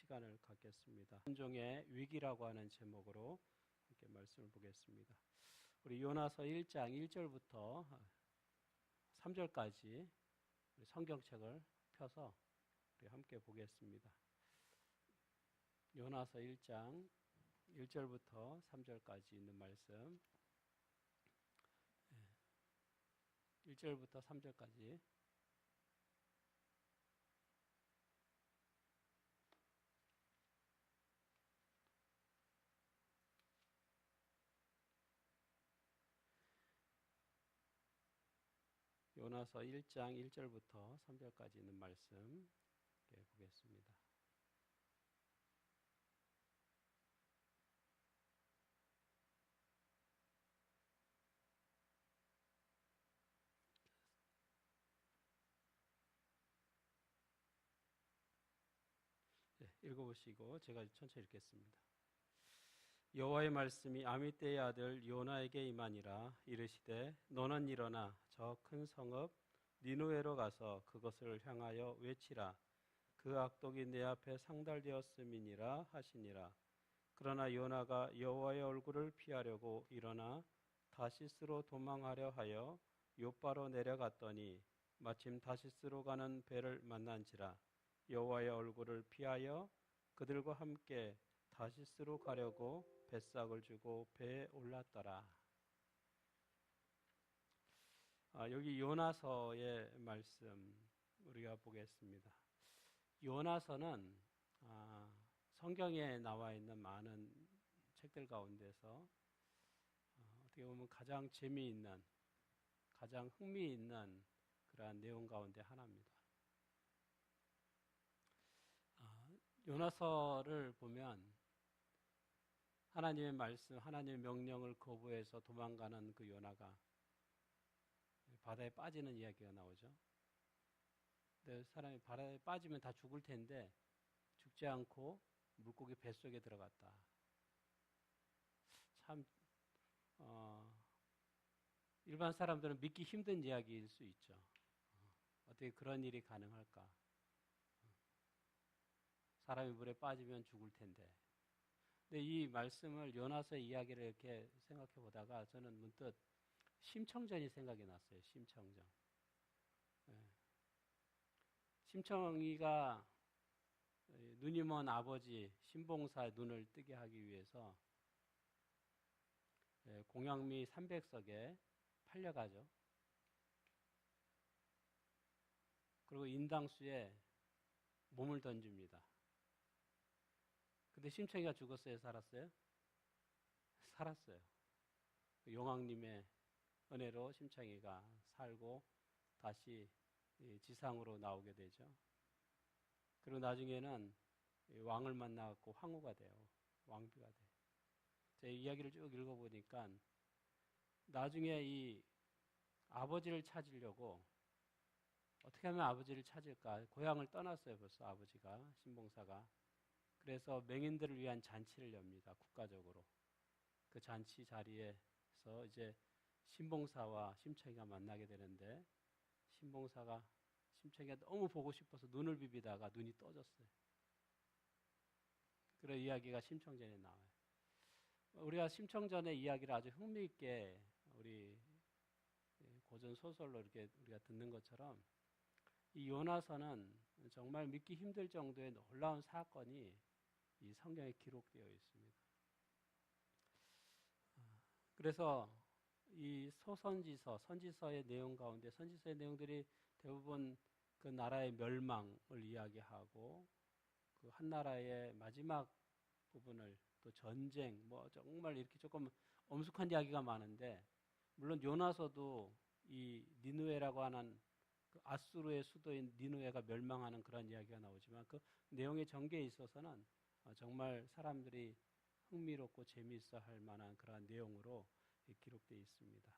시간을 갖겠습니다. 순종의 위기라고 하는 제목으로 함께 말씀을 보겠습니다. 우리 요나서 1장 1절부터 3절까지 우리 성경책을 펴서 우리 함께 보겠습니다. 요나서 1장 1절부터 3절까지 있는 말씀, 1절부터 3절까지 요나서 1장 1절부터 3절까지 있는 말씀 보겠습니다. 읽어보시고 제가 천천히 읽겠습니다. 여호와의 말씀이 아미떼의 아들 요나에게 임하니라. 이르시되 너는 일어나 저 큰 성읍 니느웨로 가서 그것을 향하여 외치라. 그 악독이 내 앞에 상달되었음이니라 하시니라. 그러나 요나가 여호와의 얼굴을 피하려고 일어나 다시스로 도망하려 하여 욥바로 내려갔더니 마침 다시스로 가는 배를 만난지라. 여호와의 얼굴을 피하여 그들과 함께 다시스로 가려고 뱃삭을 주고 배에 올랐더라. 여기 요나서의 말씀 우리가 보겠습니다. 요나서는 성경에 나와 있는 많은 책들 가운데서 어떻게 보면 가장 재미있는, 가장 흥미있는 그러한 내용 가운데 하나입니다. 요나서를 보면 하나님의 말씀, 하나님의 명령을 거부해서 도망가는 그 요나가 바다에 빠지는 이야기가 나오죠. 근데 사람이 바다에 빠지면 다 죽을 텐데 죽지 않고 물고기 뱃속에 들어갔다. 참 일반 사람들은 믿기 힘든 이야기일 수 있죠. 어떻게 그런 일이 가능할까? 사람이 물에 빠지면 죽을 텐데. 근데 이 말씀을 요나서의 이야기를 이렇게 생각해 보다가 저는 문득 심청전이 생각이 났어요. 심청전. 심청이가 눈이 먼 아버지 신봉사의 눈을 뜨게 하기 위해서 공양미 300석에 팔려가죠. 그리고 인당수에 몸을 던집니다. 근데 심청이가 죽었어요? 살았어요? 살았어요. 용왕님의 은혜로 심청이가 살고 다시 지상으로 나오게 되죠. 그리고 나중에는 왕을 만나갖고 황후가 돼요. 왕비가 돼요. 제가 이야기를 쭉 읽어보니까 나중에 이 아버지를 찾으려고 어떻게 하면 아버지를 찾을까? 고향을 떠났어요. 벌써 아버지가, 신봉사가. 그래서 맹인들을 위한 잔치를 엽니다. 국가적으로. 그 잔치 자리에서 이제 신봉사와 심청이가 만나게 되는데 신봉사가 심청이가 너무 보고 싶어서 눈을 비비다가 눈이 떠졌어요. 그런 이야기가 심청전에 나와요. 우리가 심청전의 이야기를 아주 흥미있게 우리 고전 소설로 이렇게 우리가 듣는 것처럼 이 요나서는 정말 믿기 힘들 정도의 놀라운 사건이 이 성경에 기록되어 있습니다. 그래서 이 소선지서, 선지서의 내용 가운데 선지서의 내용들이 대부분 그 나라의 멸망을 이야기하고 그 한 나라의 마지막 부분을 또 전쟁, 뭐 정말 이렇게 조금 엄숙한 이야기가 많은데 물론 요나서도 이 니느웨라고 하는 그 아수르의 수도인 니느웨가 멸망하는 그런 이야기가 나오지만 그 내용의 전개에 있어서는 정말 사람들이 흥미롭고 재미있어 할 만한 그러한 내용으로 기록되어 있습니다.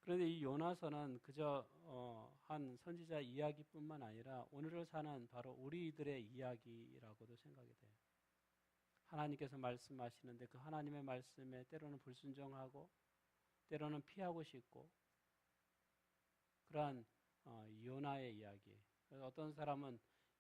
그런데 이 요나서는 그저 한 선지자 이야기뿐만 아니라 오늘을 사는 바로 우리들의 이야기라고도 생각이 돼요. 하나님께서 말씀하시는데 그 하나님의 말씀에 때로는 불순종하고 때로는 피하고 싶고 그러한 요나의 이야기. 그래서 어떤 사람은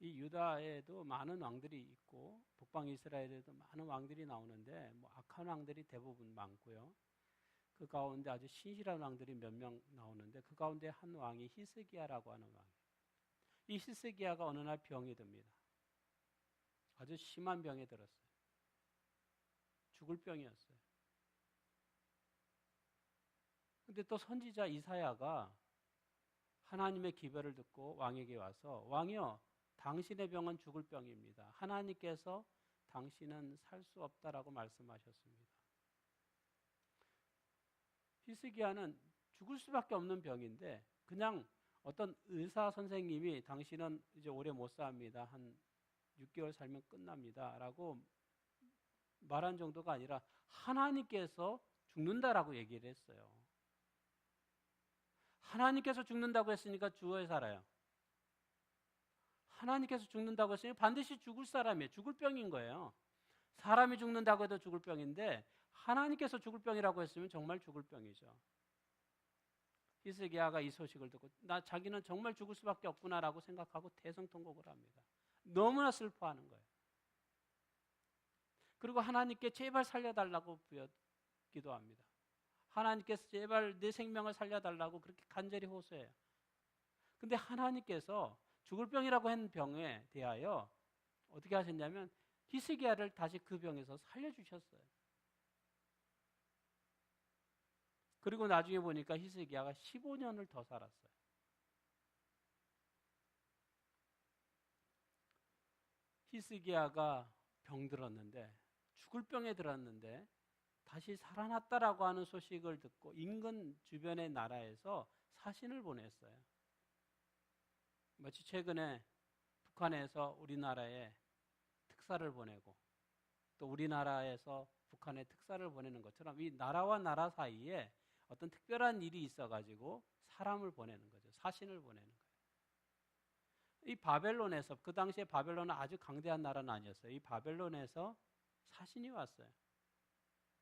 이 유다에도 많은 왕들이 있고 북방 이스라엘에도 많은 왕들이 나오는데 뭐 악한 왕들이 대부분 많고요. 그 가운데 아주 신실한 왕들이 몇 명 나오는데 그 가운데 한 왕이 히스기야라고 하는 왕이에요. 이 히스기야가 어느 날 병이 듭니다. 아주 심한 병에 들었어요. 죽을 병이었어요. 근데 또 선지자 이사야가 하나님의 기별을 듣고 왕에게 와서 왕이여 당신의 병은 죽을 병입니다. 하나님께서 당신은 살 수 없다라고 말씀하셨습니다. 히스기야는 죽을 수밖에 없는 병인데 그냥 어떤 의사 선생님이 당신은 이제 오래 못 삽니다. 한 6개월 살면 끝납니다. 라고 말한 정도가 아니라 하나님께서 죽는다라고 얘기를 했어요. 하나님께서 죽는다고 했으니까 죽어야 살아요. 하나님께서 죽는다고 했으니 반드시 죽을 사람이에요. 죽을 병인 거예요. 사람이 죽는다고 해도 죽을 병인데 하나님께서 죽을 병이라고 했으면 정말 죽을 병이죠. 히스기야가 이 소식을 듣고 자기는 정말 죽을 수밖에 없구나라고 생각하고 대성통곡을 합니다. 너무나 슬퍼하는 거예요. 그리고 하나님께 제발 살려달라고 기도합니다. 하나님께서 제발 내 생명을 살려달라고 그렇게 간절히 호소해요. 근데 하나님께서 죽을 병이라고 한 병에 대하여 어떻게 하셨냐면 히스기야를 다시 그 병에서 살려주셨어요. 그리고 나중에 보니까 히스기야가 15년을 더 살았어요. 히스기야가 병들었는데 죽을 병에 들었는데 다시 살아났다라고 하는 소식을 듣고 인근 주변의 나라에서 사신을 보냈어요. 마치 최근에 북한에서 우리나라에 특사를 보내고 또 우리나라에서 북한에 특사를 보내는 것처럼 이 나라와 나라 사이에 어떤 특별한 일이 있어가지고 사람을 보내는 거죠. 사신을 보내는 거예요. 이 바벨론에서 그 당시에 바벨론은 아주 강대한 나라는 아니었어요. 이 바벨론에서 사신이 왔어요.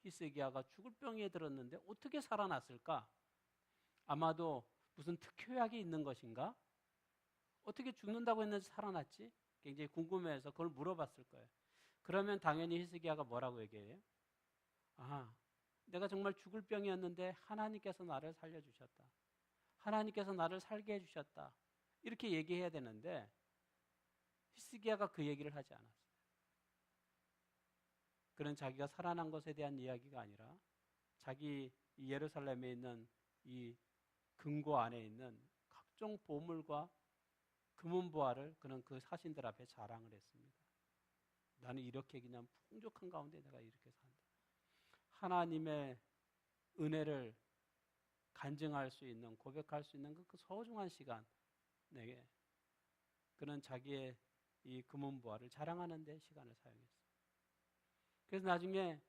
히스기야가 죽을 병에 들었는데 어떻게 살아났을까? 아마도 무슨 특효약이 있는 것인가? 어떻게 죽는다고 했는데 살아났지? 굉장히 궁금해서 그걸 물어봤을 거예요. 그러면 당연히 히스기야가 뭐라고 얘기해요? 아, 내가 정말 죽을 병이었는데 하나님께서 나를 살려주셨다. 하나님께서 나를 살게 해주셨다. 이렇게 얘기해야 되는데 히스기야가 그 얘기를 하지 않았어요. 그는 자기가 살아난 것에 대한 이야기가 아니라 자기 예루살렘에 있는 이 금고 안에 있는 각종 보물과 금은보화를 그는 그 사신들 앞에 자랑을 했습니다. 나는 이렇게 그냥 풍족한 가운데 내가 이렇게 산다. 하나님의 은혜를 간증할 수 있는, 고백할 수 있는 그 소중한 시간 내게 그는 자기의 이 금은보화를 자랑하는 데 시간을 사용했어요. 그래서 나중에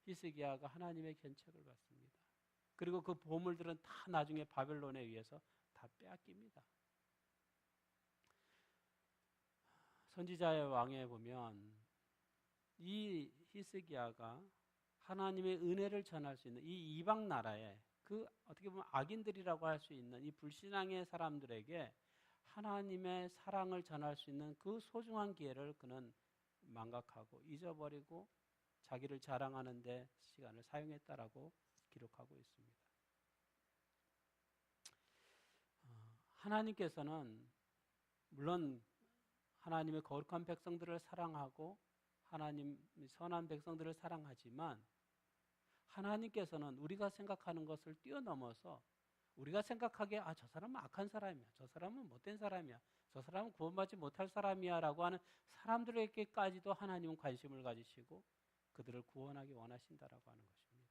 히스기야가 하나님의 견책을 받습니다. 그리고 그 보물들은 다 나중에 바벨론에 의해서 다 빼앗깁니다. 선지자의 왕에 보면 이 히스기야가 하나님의 은혜를 전할 수 있는 이 이방 나라에 그 어떻게 보면 악인들이라고 할 수 있는 이 불신앙의 사람들에게 하나님의 사랑을 전할 수 있는 그 소중한 기회를 그는 망각하고 잊어버리고 자기를 자랑하는 데 시간을 사용했다라고 기록하고 있습니다. 하나님께서는 물론 하나님의 거룩한 백성들을 사랑하고 하나님 선한 백성들을 사랑하지만 하나님께서는 우리가 생각하는 것을 뛰어넘어서 우리가 생각하기에 저 사람은 악한 사람이야. 저 사람은 못된 사람이야. 저 사람은 구원받지 못할 사람이야 라고 하는 사람들에게까지도 하나님은 관심을 가지시고 그들을 구원하기 원하신다라고 하는 것입니다.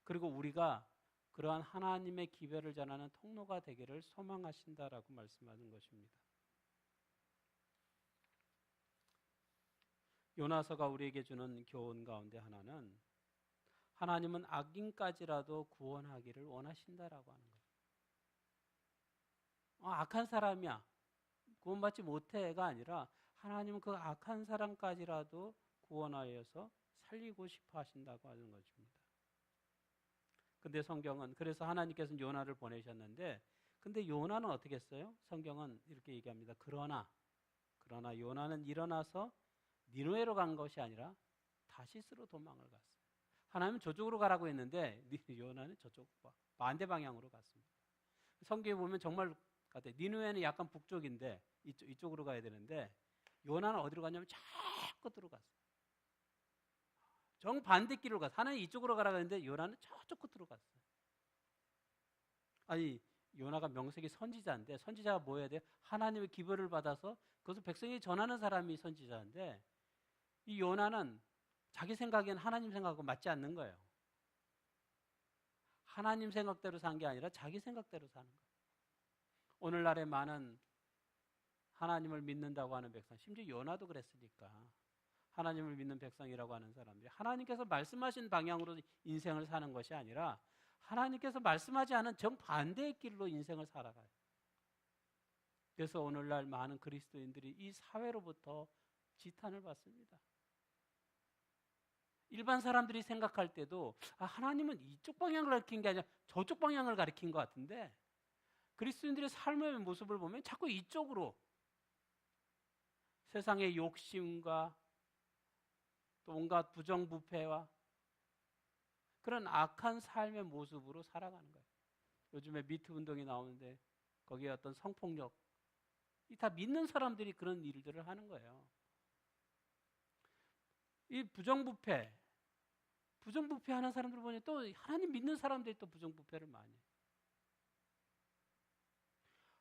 그리고 우리가 그러한 하나님의 기별을 전하는 통로가 되기를 소망하신다라고 말씀하는 것입니다. 요나서가 우리에게 주는 교훈 가운데 하나는 하나님은 악인까지라도 구원하기를 원하신다라고 하는 거예요. 악한 사람이야. 구원받지 못해가 아니라 하나님은 그 악한 사람까지라도 구원하여서 살리고 싶어 하신다고 하는 것입니다. 근데 성경은 그래서 하나님께서는 요나를 보내셨는데 근데 요나는 어떻게 했어요? 성경은 이렇게 얘기합니다. 그러나 그러나 요나는 일어나서 니느웨로 간 것이 아니라 다시스로 도망을 갔어요. 하나님은 저쪽으로 가라고 했는데 요나는 저쪽 반대 방향으로 갔습니다. 성경에 보면 정말 같아요. 니느웨는 약간 북쪽인데 이쪽으로 가야 되는데 요나는 어디로 갔냐면 저 끝으로 갔어요. 정반대 길로 갔어요. 하나님 이쪽으로 가라고 했는데 요나는 저쪽 끝으로 갔어요. 아니 요나가 명색이 선지자인데 선지자가 뭐 해야 돼요? 하나님의 기별을 받아서 그것을 백성이 전하는 사람이 선지자인데 이 요나는 자기 생각엔 하나님 생각하고 맞지 않는 거예요. 하나님 생각대로 산 게 아니라 자기 생각대로 사는 거예요. 오늘날의 많은 하나님을 믿는다고 하는 백성, 심지어 요나도 그랬으니까 하나님을 믿는 백성이라고 하는 사람들이 하나님께서 말씀하신 방향으로 인생을 사는 것이 아니라 하나님께서 말씀하지 않은 정반대의 길로 인생을 살아가요. 그래서 오늘날 많은 그리스도인들이 이 사회로부터 지탄을 받습니다. 일반 사람들이 생각할 때도 하나님은 이쪽 방향을 가리킨 게 아니라 저쪽 방향을 가리킨 것 같은데 그리스도인들의 삶의 모습을 보면 자꾸 이쪽으로 세상의 욕심과 또 온갖 부정부패와 그런 악한 삶의 모습으로 살아가는 거예요. 요즘에 미투 운동이 나오는데 거기에 어떤 성폭력 이 다 믿는 사람들이 그런 일들을 하는 거예요. 이 부정부패하는 사람들 보니 또 하나님 믿는 사람들이 또 부정부패를 많이 해요.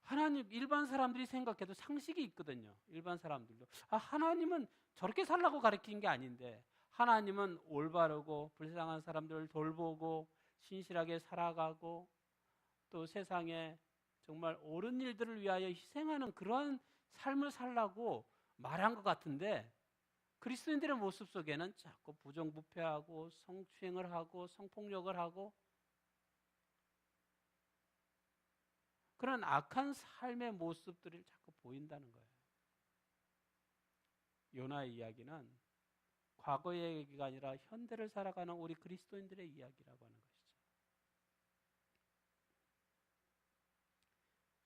하나님 일반 사람들이 생각해도 상식이 있거든요. 일반 사람들도 하나님은 저렇게 살라고 가르친 게 아닌데 하나님은 올바르고 불쌍한 사람들을 돌보고 신실하게 살아가고 또 세상에 정말 옳은 일들을 위하여 희생하는 그러한 삶을 살라고 말한 것 같은데 그리스도인들의 모습 속에는 자꾸 부정부패하고 성추행을 하고 성폭력을 하고 그런 악한 삶의 모습들을 자꾸 보인다는 거예요. 요나의 이야기는 과거의 얘기가 아니라 현대를 살아가는 우리 그리스도인들의 이야기라고 하는 것이죠.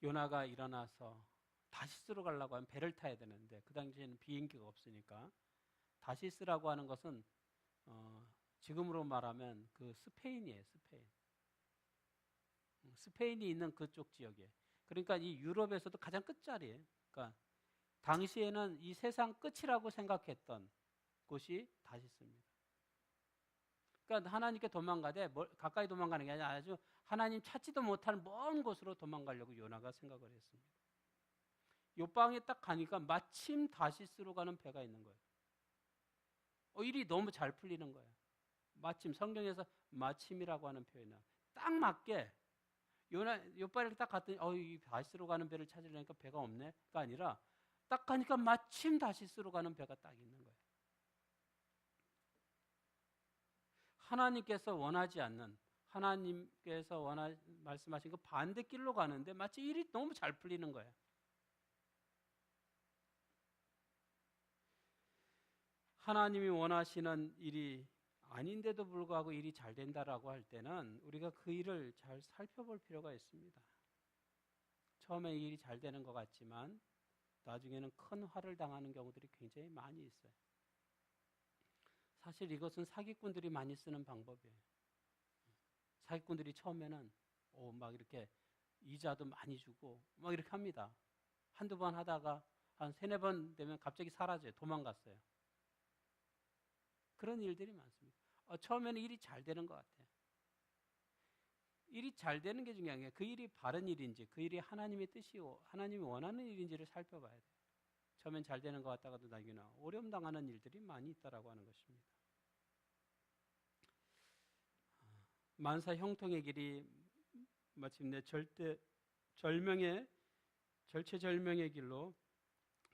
요나가 일어나서 다시스로 가려고 하면 배를 타야 되는데 그 당시에는 비행기가 없으니까 다시스라고 하는 것은 지금으로 말하면 그 스페인이에요. 스페인이 있는 그쪽 지역이에요. 그러니까 이 유럽에서도 가장 끝자리예요. 그러니까 당시에는 이 세상 끝이라고 생각했던 곳이 다시스입니다. 그러니까 하나님께 도망가되 가까이 도망가는 게 아니라 아주 하나님 찾지도 못할 먼 곳으로 도망가려고 요나가 생각을 했습니다. 요방에 딱 가니까 마침 다시스로 가는 배가 있는 거예요. 일이 너무 잘 풀리는 거예요. 마침 성경에서 마침이라고 하는 표현이 딱 맞게 요바를 딱 갔더니 이 다시스로 가는 배를 찾으려니까 배가 없네가 아니라 딱 가니까 마침 다시스로 가는 배가 딱 있는 거예요. 하나님께서 원하지 않는 하나님께서 말씀하신 그 반대길로 가는데 마치 일이 너무 잘 풀리는 거예요. 하나님이 원하시는 일이 아닌데도 불구하고 일이 잘 된다라고 할 때는 우리가 그 일을 잘 살펴볼 필요가 있습니다. 처음에 일이 잘 되는 것 같지만 나중에는 큰 화를 당하는 경우들이 굉장히 많이 있어요. 사실 이것은 사기꾼들이 많이 쓰는 방법이에요. 사기꾼들이 처음에는 막 이렇게 이자도 많이 주고 막 이렇게 합니다. 한두 번 하다가 한 3-4번 되면 갑자기 사라져요. 도망갔어요. 그런 일들이 많습니다. 처음에는 일이 잘 되는 것 같아요. 일이 잘 되는 게 중요한 게 그 일이 바른 일인지 그 일이 하나님의 뜻이고 하나님이 원하는 일인지를 살펴봐야 돼요. 처음엔 잘 되는 것 같다가도 나중에는 어려움 당하는 일들이 많이 있다라고 하는 것입니다. 만사 형통의 길이 마침내 절체절명의 길로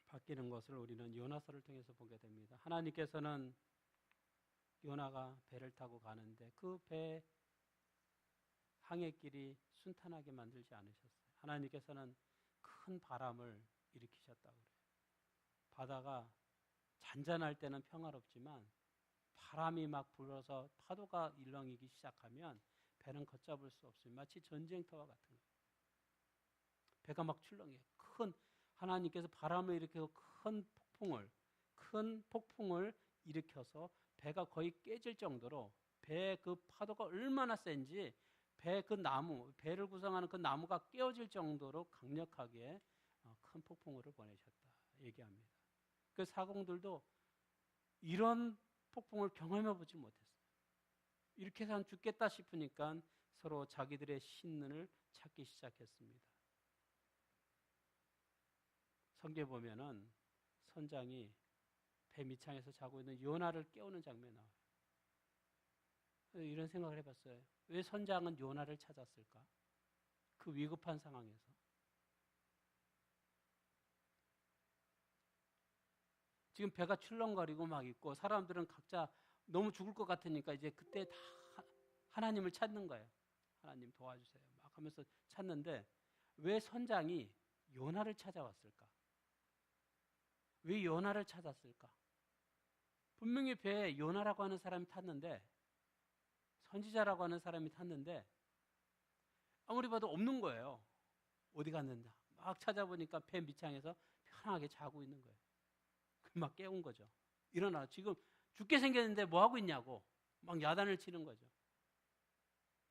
바뀌는 것을 우리는 요나서를 통해서 보게 됩니다. 하나님께서는 요나가 배를 타고 가는데 그 배 항해길이 순탄하게 만들지 않으셨어요. 하나님께서는 큰 바람을 일으키셨다고 그래요. 바다가 잔잔할 때는 평화롭지만 바람이 막 불어서 파도가 일렁이기 시작하면 배는 걷잡을 수 없어요. 마치 전쟁터와 같은 거예요. 배가 막 출렁해요. 하나님께서 바람을 일으켜서 큰 폭풍을 일으켜서 배가 거의 깨질 정도로 배 그 파도가 얼마나 센지 배를 구성하는 그 나무가 깨어질 정도로 강력하게 큰 폭풍우를 보내셨다 얘기합니다. 그 사공들도 이런 폭풍을 경험해 보지 못했어요. 이렇게 해서 죽겠다 싶으니까 서로 자기들의 신을 찾기 시작했습니다. 성경에 보면은 선장이 배 밑창에서 자고 있는 요나를 깨우는 장면이 나와요. 이런 생각을 해봤어요. 왜 선장은 요나를 찾았을까? 그 위급한 상황에서. 지금 배가 출렁거리고 막 있고 사람들은 각자 너무 죽을 것 같으니까 이제 그때 다 하나님을 찾는 거예요. 하나님 도와주세요. 막 하면서 찾는데 왜 선장이 요나를 찾아왔을까? 왜 요나를 찾았을까? 분명히 배에 요나라고 하는 사람이 탔는데 선지자라고 하는 사람이 탔는데 아무리 봐도 없는 거예요. 어디 갔는가? 막 찾아보니까 배 밑창에서 편하게 자고 있는 거예요. 막 깨운 거죠. 일어나. 지금 죽게 생겼는데 뭐 하고 있냐고 막 야단을 치는 거죠.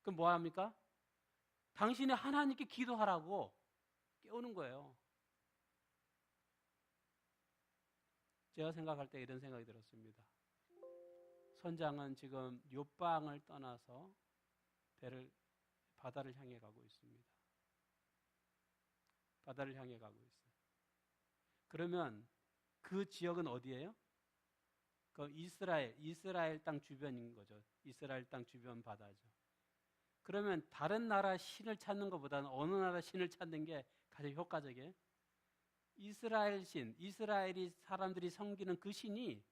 그럼 뭐 합니까? 당신이 하나님께 기도하라고 깨우는 거예요. 제가 생각할 때 이런 생각이 들었습니다. 선장은 지금 요방을 떠나서 바다를 향해 가고 있습니다. 바다를 향해 가고 있어요. 그러면 그 지역은 어디예요? 그 이스라엘 땅 주변인 거죠. 이스라엘 땅 주변 바다죠. 그러면 다른 나라 신을 찾는 것보다는 어느 나라 신을 찾는 게 가장 효과적이에요? 이스라엘 신, 이스라엘이 사람들이 섬기는 그 신이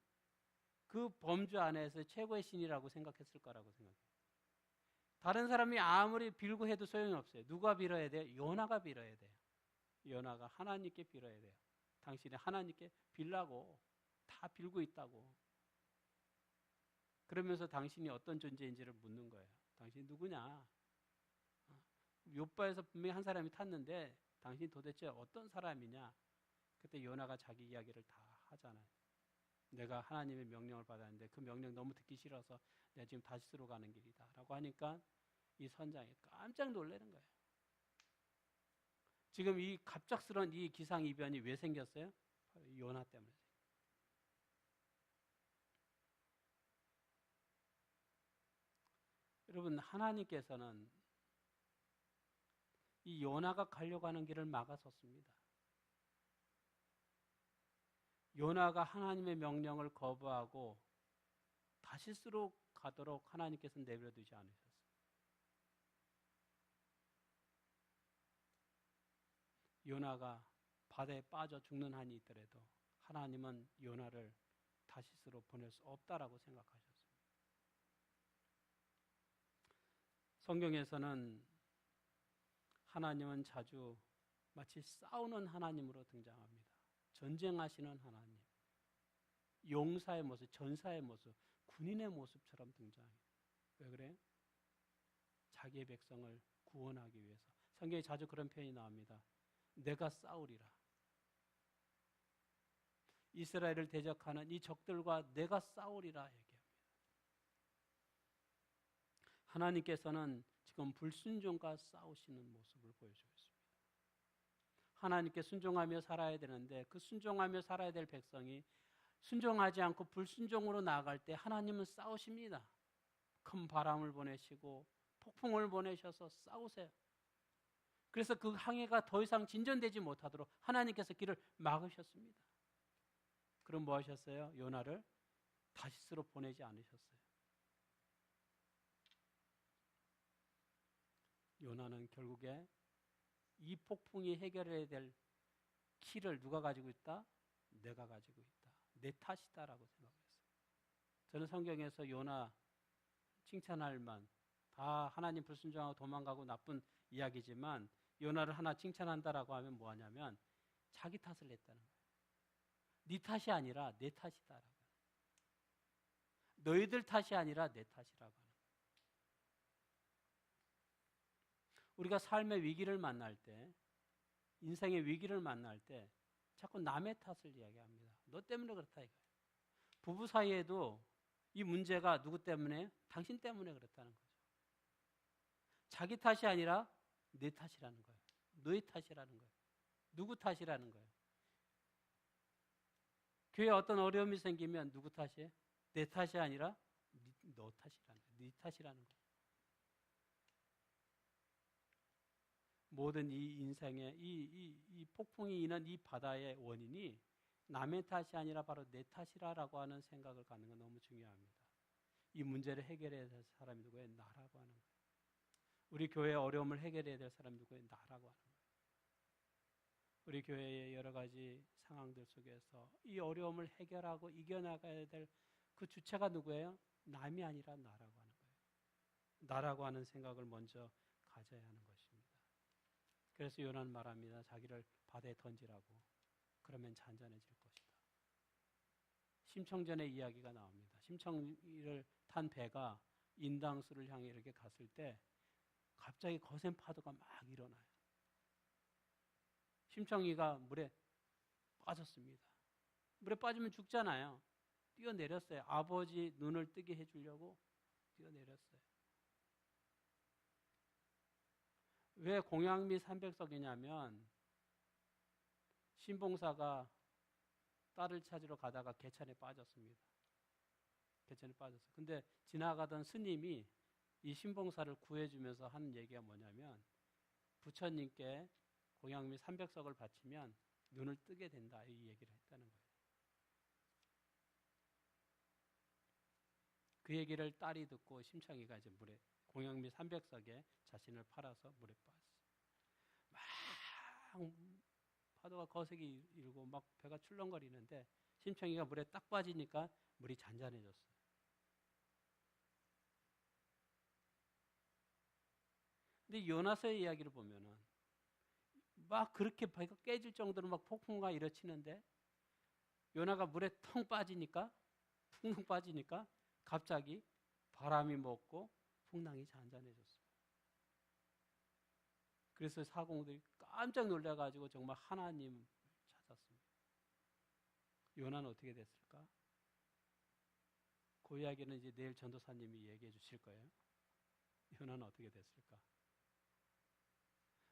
그 범주 안에서 최고의 신이라고 생각했을 거라고 생각해요. 다른 사람이 아무리 빌고 해도 소용이 없어요. 누가 빌어야 돼요? 요나가 빌어야 돼요. 요나가 하나님께 빌어야 돼요. 당신이 하나님께 빌라고 다 빌고 있다고. 그러면서 당신이 어떤 존재인지를 묻는 거예요. 당신이 누구냐? 욥바에서 분명히 한 사람이 탔는데 당신이 도대체 어떤 사람이냐? 그때 요나가 자기 이야기를 다 하잖아요. 내가 하나님의 명령을 받았는데 그 명령 너무 듣기 싫어서 내가 지금 다시스로 가는 길이다 라고 하니까 이 선장이 깜짝 놀라는 거예요. 지금 이 갑작스러운 이 기상이변이 왜 생겼어요? 바로 요나 때문에. 여러분, 하나님께서는 이 요나가 가려고 하는 길을 막아섰습니다. 요나가 하나님의 명령을 거부하고 다시스로 가도록 하나님께서는 내버려두지 않으셨어요. 요나가 바다에 빠져 죽는 한이 있더라도 하나님은 요나를 다시스로 보낼 수 없다라고 생각하셨습니다. 성경에서는 하나님은 자주 마치 싸우는 하나님으로 등장합니다. 전쟁하시는 하나님, 용사의 모습, 전사의 모습, 군인의 모습처럼 등장해요. 왜 그래요? 자기의 백성을 구원하기 위해서. 성경에 자주 그런 표현이 나옵니다. 내가 싸우리라. 이스라엘을 대적하는 이 적들과 내가 싸우리라 얘기합니다. 하나님께서는 지금 불순종과 싸우시는 모습을 보여주고 있습니다. 하나님께 순종하며 살아야 되는데 그 순종하며 살아야 될 백성이 순종하지 않고 불순종으로 나아갈 때 하나님은 싸우십니다. 큰 바람을 보내시고 폭풍을 보내셔서 싸우세요. 그래서 그 항해가 더 이상 진전되지 못하도록 하나님께서 길을 막으셨습니다. 그럼 뭐 하셨어요? 요나를 다시스로 보내지 않으셨어요. 요나는 결국에 이 폭풍이 해결해야 될 키를 누가 가지고 있다? 내가 가지고 있다. 내 탓이다라고 생각했어요. 저는 성경에서 요나 칭찬할 만, 다 하나님 불순종하고 도망가고 나쁜 이야기지만 요나를 하나 칭찬한다라고 하면 뭐 하냐면 자기 탓을 했다는 거예요. 네 탓이 아니라 내 탓이다라고. 너희들 탓이 아니라 내 탓이라고 하는 거예요. 우리가 삶의 위기를 만날 때, 인생의 위기를 만날 때 자꾸 남의 탓을 이야기합니다. 너 때문에 그렇다 이거예요. 부부 사이에도 이 문제가 누구 때문에? 당신 때문에 그렇다는 거죠. 자기 탓이 아니라 내 탓이라는 거예요. 너의 탓이라는 거예요. 누구 탓이라는 거예요. 교회에 어떤 어려움이 생기면 누구 탓이에요? 내 탓이 아니라 너 탓이라는 거예요. 네 탓이라는 거예요. 모든 이 인생의 이 폭풍이 인한 이 바다의 원인이 남의 탓이 아니라 바로 내 탓이라고 하는 생각을 갖는 건 너무 중요합니다. 이 문제를 해결해야 될 사람이 누구예요? 나라고 하는 거예요. 우리 교회의 어려움을 해결해야 될 사람이 누구예요? 나라고 하는 거예요. 우리 교회의 여러 가지 상황들 속에서 이 어려움을 해결하고 이겨나가야 될 그 주체가 누구예요? 남이 아니라 나라고 하는 거예요. 나라고 하는 생각을 먼저 가져야 하는 것입니다. 그래서 요나는 말합니다. 자기를 바다에 던지라고. 그러면 잔잔해질 것이다. 심청전의 이야기가 나옵니다. 심청이를 탄 배가 인당수를 향해 이렇게 갔을 때 갑자기 거센 파도가 막 일어나요. 심청이가 물에 빠졌습니다. 물에 빠지면 죽잖아요. 뛰어내렸어요. 아버지 눈을 뜨게 해주려고 뛰어내렸어요. 왜 공양미 300석이냐면 신봉사가 딸을 찾으러 가다가 개천에 빠졌습니다. 개천에 빠졌어요. 근데 지나가던 스님이 이 신봉사를 구해주면서 하는 얘기가 뭐냐면 부처님께 공양미 300석을 바치면 눈을 뜨게 된다 이 얘기를 했다는 거예요. 그 얘기를 딸이 듣고 심청이가 이제 물에 공양미 300석에 자신을 팔아서 물에 빠졌어요. 막 파도가 거세게 일고 막 배가 출렁거리는데 심청이가 물에 딱 빠지니까 물이 잔잔해졌어요. 근데 요나서의 이야기를 보면은 막 그렇게 배가 깨질 정도로 막 폭풍과 일어치는데 요나가 물에 텅 빠지니까 퉁퉁 빠지니까 갑자기 바람이 먹고 풍랑이 잔잔해졌어요. 그래서 사공들이 깜짝 놀라가지고 정말 하나님 찾았습니다. 요나는 어떻게 됐을까? 그 이야기는 이제 내일 전도사님이 얘기해 주실 거예요. 요나는 어떻게 됐을까?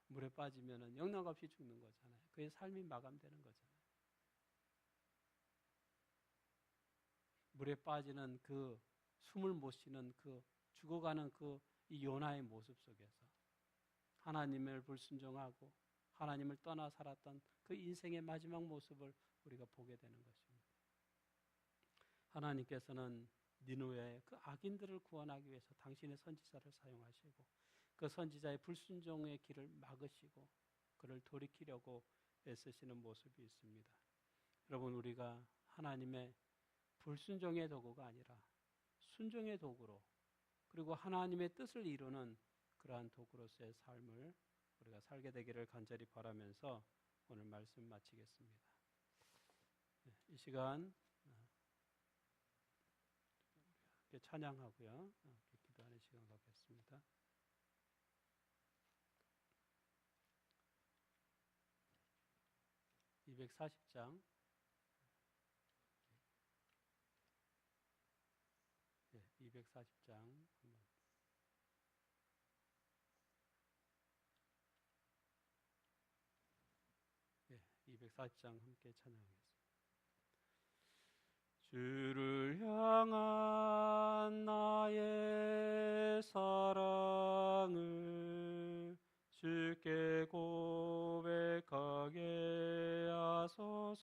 물에 빠지면 영락없이 죽는 거잖아요. 그의 삶이 마감되는 거잖아요. 물에 빠지는 그 숨을 못 쉬는 그 죽어가는 그 이 요나의 모습 속에서 하나님을 불순종하고 하나님을 떠나 살았던 그 인생의 마지막 모습을 우리가 보게 되는 것입니다. 하나님께서는 니느웨의 그 악인들을 구원하기 위해서 당신의 선지자를 사용하시고 그 선지자의 불순종의 길을 막으시고 그를 돌이키려고 애쓰시는 모습이 있습니다. 여러분 우리가 하나님의 불순종의 도구가 아니라 순종의 도구로 그리고 하나님의 뜻을 이루는 그러한 도구로서의 삶을 우리가 살게 되기를 간절히 바라면서 오늘 말씀 마치겠습니다. 이 시간 찬양하고요. 기도하는 시간 갖겠습니다. (240장) 240장 240장 함께 찬양하겠습니다. 주